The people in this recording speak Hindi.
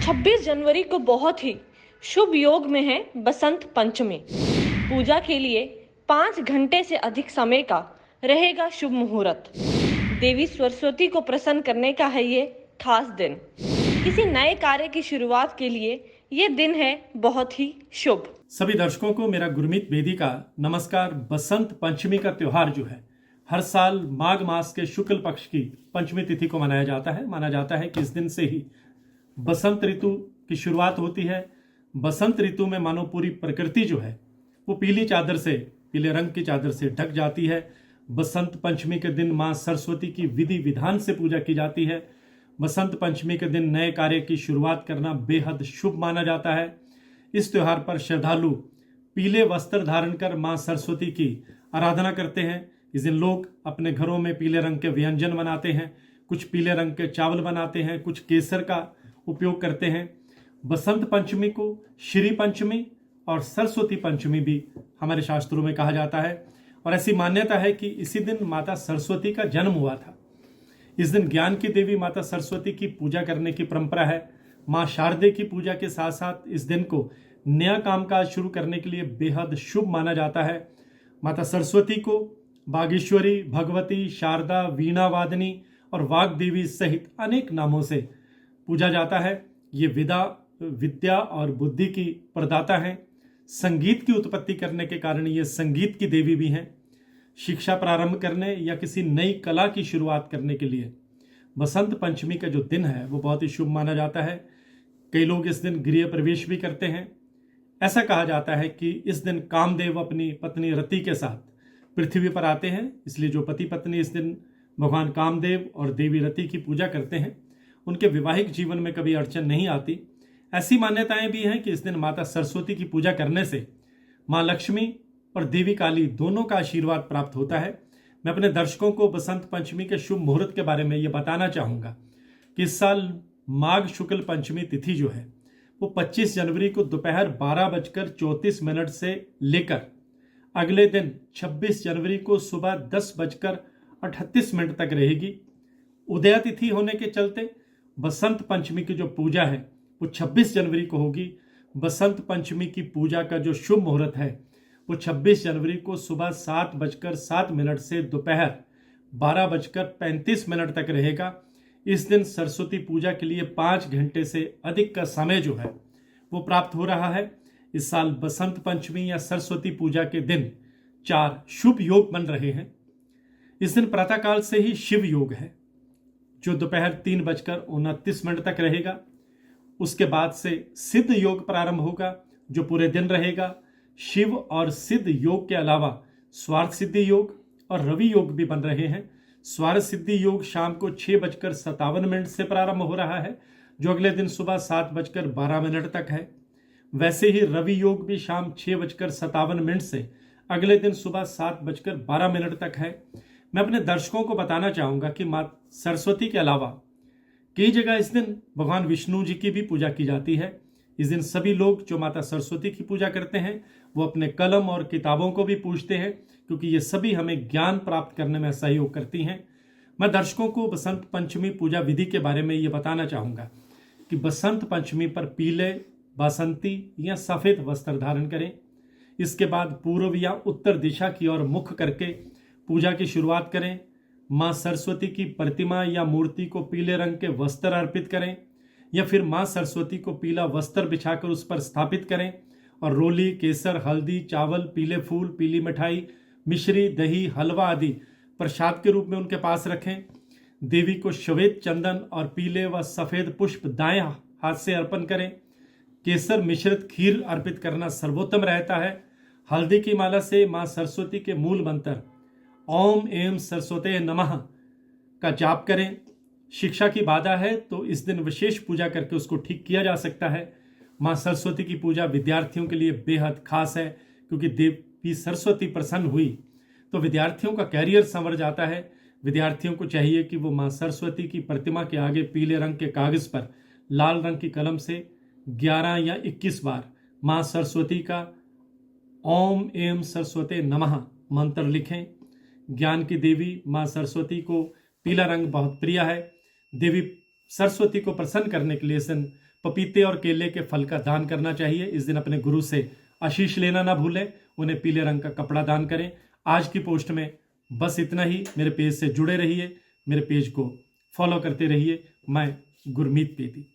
26 जनवरी को बहुत ही शुभ योग में है बसंत पंचमी। पूजा के लिए 5 घंटे से अधिक समय का रहेगा शुभ मुहूर्त। देवी सरस्वती को प्रसन्न करने का है ये खास दिन। किसी नए कार्य की शुरुआत के लिए ये दिन है बहुत ही शुभ। सभी दर्शकों को मेरा गुरमीत बेदी का नमस्कार। बसंत पंचमी का त्योहार जो है हर साल माघ मास के शुक्ल पक्ष की पंचमी तिथि को मनाया जाता है। माना जाता है कि इस दिन से ही बसंत ऋतु की शुरुआत होती है। बसंत ऋतु में मानो पूरी प्रकृति जो है वो पीले रंग की चादर से ढक जाती है। बसंत पंचमी के दिन मां सरस्वती की विधि विधान से पूजा की जाती है। बसंत पंचमी के दिन नए कार्य की शुरुआत करना बेहद शुभ माना जाता है। इस त्योहार पर श्रद्धालु पीले वस्त्र धारण कर मां सरस्वती की आराधना करते हैं। इस दिन लोग अपने घरों में पीले रंग के व्यंजन बनाते हैं। कुछ पीले रंग के चावल बनाते हैं, कुछ केसर का उपयोग करते हैं। बसंत पंचमी को श्री पंचमी और सरस्वती पंचमी भी हमारे शास्त्रों में कहा जाता है। और ऐसी मान्यता है कि इसी दिन माता सरस्वती का जन्म हुआ था। इस दिन ज्ञान की देवी माता सरस्वती की पूजा करने की परंपरा है। मां शारदे की पूजा के साथ साथ इस दिन को नया कामकाज शुरू करने के लिए बेहद शुभ माना जाता है। माता सरस्वती को बागेश्वरी, भगवती, शारदा, वीणा वादनी और वाग देवी सहित अनेक नामों से पूजा जाता है। ये विद्या और बुद्धि की प्रदाता हैं। संगीत की उत्पत्ति करने के कारण ये संगीत की देवी भी हैं। शिक्षा प्रारंभ करने या किसी नई कला की शुरुआत करने के लिए बसंत पंचमी का जो दिन है वो बहुत ही शुभ माना जाता है। कई लोग इस दिन गृह प्रवेश भी करते हैं। ऐसा कहा जाता है कि इस दिन कामदेव अपनी पत्नी रति के साथ पृथ्वी पर आते हैं, इसलिए जो पति पत्नी इस दिन भगवान कामदेव और देवी रति की पूजा करते हैं उनके वैवाहिक जीवन में कभी अड़चन नहीं आती। ऐसी मान्यताएं भी हैं कि इस दिन माता सरस्वती की पूजा करने से मां लक्ष्मी और देवी काली दोनों का आशीर्वाद प्राप्त होता है। मैं अपने दर्शकों को बसंत पंचमी के शुभ मुहूर्त के बारे में ये बताना चाहूंगा कि इस साल माघ शुक्ल पंचमी तिथि जो है वो 25 जनवरी को दोपहर 12:34 से लेकर अगले दिन 26 जनवरी को सुबह 10:38 तक रहेगी। उदया तिथि होने के चलते बसंत पंचमी की जो पूजा है वो 26 जनवरी को होगी। बसंत पंचमी की पूजा का जो शुभ मुहूर्त है वो 26 जनवरी को सुबह 7:07 से दोपहर 12:35 तक रहेगा। इस दिन सरस्वती पूजा के लिए 5 घंटे से अधिक का समय जो है वो प्राप्त हो रहा है। इस साल बसंत पंचमी या सरस्वती पूजा के दिन 4 शुभ योग बन रहे हैं। इस दिन प्रातःकाल से ही शिव योग है जो दोपहर 3:29 तक रहेगा। उसके बाद से सिद्ध योग प्रारंभ होगा जो पूरे दिन रहेगा। शिव और सिद्ध योग के अलावा स्वार्थ सिद्धि योग और रवि योग भी बन रहे हैं। स्वार्थ सिद्धि योग शाम को 6:57 से प्रारंभ हो रहा है जो अगले दिन सुबह 7:12 तक है। वैसे ही रवि योग भी शाम 6:57 से अगले दिन सुबह 7:12 तक है। मैं अपने दर्शकों को बताना चाहूंगा कि मां सरस्वती के अलावा कई जगह इस दिन भगवान विष्णु जी की भी पूजा की जाती है। इस दिन सभी लोग जो माता सरस्वती की पूजा करते हैं वो अपने कलम और किताबों को भी पूजते हैं क्योंकि ये सभी हमें ज्ञान प्राप्त करने में सहयोग करती हैं। मैं दर्शकों को बसंत पंचमी पूजा विधि के बारे में ये बताना चाहूंगा कि बसंत पंचमी पर पीले, बासंती या सफेद वस्त्र धारण करें। इसके बाद पूर्व या उत्तर दिशा की ओर मुख करके पूजा की शुरुआत करें। मां सरस्वती की प्रतिमा या मूर्ति को पीले रंग के वस्त्र अर्पित करें या फिर मां सरस्वती को पीला वस्त्र बिछाकर उस पर स्थापित करें और रोली, केसर, हल्दी, चावल, पीले फूल, पीली मिठाई, मिश्री, दही, हलवा आदि प्रसाद के रूप में उनके पास रखें। देवी को श्वेत चंदन और पीले व सफेद पुष्प दाएं हाथ से अर्पण करें। केसर मिश्रित खीर अर्पित करना सर्वोत्तम रहता है। हल्दी की माला से मां सरस्वती के मूल मंत्र ओम एम सरस्वते नमः का जाप करें। शिक्षा की बाधा है तो इस दिन विशेष पूजा करके उसको ठीक किया जा सकता है। मां सरस्वती की पूजा विद्यार्थियों के लिए बेहद खास है क्योंकि देवी सरस्वती प्रसन्न हुई तो विद्यार्थियों का कैरियर संवर जाता है। विद्यार्थियों को चाहिए कि वो मां सरस्वती की प्रतिमा के आगे पीले रंग के कागज पर लाल रंग की कलम से 11 या 21 बार मां सरस्वती का ओम एम सरस्वते नमः मंत्र लिखें। ज्ञान की देवी मां सरस्वती को पीला रंग बहुत प्रिय है। देवी सरस्वती को प्रसन्न करने के लिए इस दिन पपीते और केले के फल का दान करना चाहिए। इस दिन अपने गुरु से आशीष लेना ना भूलें। उन्हें पीले रंग का कपड़ा दान करें। आज की पोस्ट में बस इतना ही। मेरे पेज से जुड़े रहिए, मेरे पेज को फॉलो करते रहिए। मैं गुरमीत बेदी।